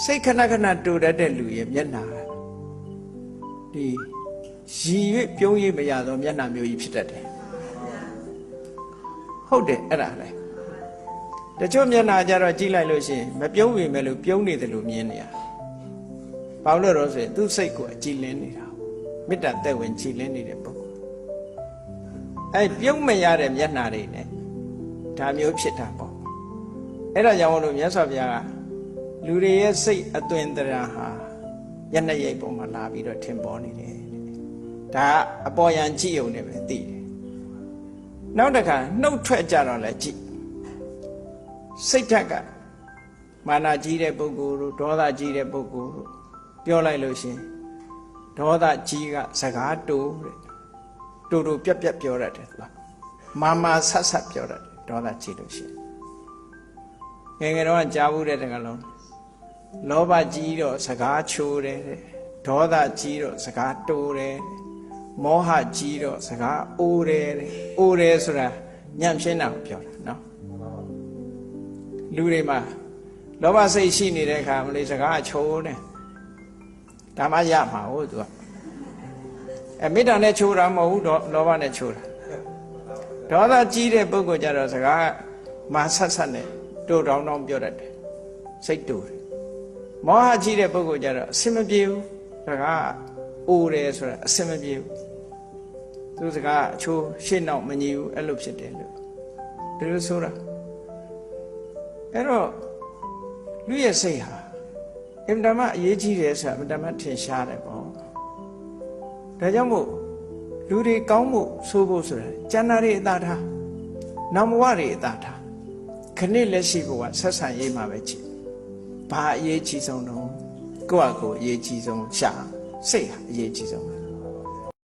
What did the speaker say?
စိတ်ခဏခဏတူတတ်တဲ့လူရဲ့မျက်နှာဒီရည်ရွေ့ပြုံးရည်မရသောမျက်နှာမျိုးကြီးဖြစ်တတ်တယ်ဟုတ်တယ်အဲ့ဒါလေတချို့မျက်နှာကြတော့ကြည့်လိုက်လို့ရှိရင်မပြုံးပေမဲ့လို့ပြုံးနေတယ်လို့မြင်နေရဘာလို့လဲဆိုရင်သူ့စိတ်ကိုအကြည်လင်းနေတာမေတ္တာသက်ဝင်ကြည်လင်းနေတဲ့ပုဂ္ဂိုလ်အဲ့ပြုံးမရတဲ့မျက်နှာတွေနဲ့ဒါမျိုးဖြစ်တာပေါ့အဲ့ဒါကြောင့်လို့မြတ်စွာဘုရားကလူတွေရဲ့စိတ်အသွင်သဏ္ဍာန်ဟာမျက်နှာရိပ်ပေါ်မှာလာပြီးတော့ထင်ပေါ်နေတယ်ဒါအပေါ်ယံကြည့်ုံနဲ့ပဲသိတယ်နောက်တစ်ခါနှုတ်ထွက်ကြတော့လည်းကြည့်စိတ်ဓာတ်ကမာနကြီးတဲ့ပုဂ္ဂိုလ်တို့ဒေါသကြီးတဲ့ပုဂ္ဂိုလ်တို့ပြောလိုက်လို့ရှင်ဒေါသကြီးကစကားတိုးတဲ့တူတူပြက်ပြက်ပြောတတ်တယ်သူကမာမာဆတ်ဆတ်ပြောတတ်တယ်ဒေါသကြီးလို့ရှင်ငယ်ငယ်တော့ကြားဘူးတဲ့တကလုံးလောဘကြီးတော့စကားချိုးတယ်ဒေါသကြီးတော့စကားတိုးတယ်မောဟကြီးတော့စကားအိုးတယ်အိုးတယ်ဆိုတာညံ့ရှင်းတာကိုပြောတာနော်လူတွေမှာလောဘစိတ်ရှိနေတဲ့အခါမလေးစကားချိုးတယ်ဒါမှရမှာဟုတ်သူကမေတ္တာနဲ့ချိုးတာမဟုတ်ဘူးလောဘနဲ့ချိုးတာဒေါသကြီးတဲ့ပုဂ္ဂိုလ်ကြတော့စကားမာဆက်ဆက်နဲ့တိုးတောင်းတောင်းပြောတတ်တယ်စိတ်တူတယ်မောဟကြီးတဲ့ပုဂ္ဂိုလ်ကြတော့အစင်မပြေဘူးစကားအိုးတယ်ဆိုတာအစင်မပြေဘူးသူစကားအချိုးရှင်းတော့မညီဘူးအဲ့လိုဖြစ်တယ်လို့ဒီလိုဆိုတာအဲ့တော့လူရဲ့စိတ်ဟာအင်တာမအရေးကြီးတယ်ဆိုတာအင်တာမထင်ရှားတယ်ပေါ့ဒါကြောင့်မို့လူတွေကောင်းမှုဆိုးဖို့ဆိုတာကျန်တာတွေအသာထားနောင်ဘဝတွေအသာထားခဏလက်ရှိဘဝဆက်ဆံရေးမှာပဲကြည့်ဘာအရေးကြီးဆုံးတော့ကိုယ့်အကိုအရေးကြီးဆုံးရှာစိတ်ဟာအရေးကြီးဆုံး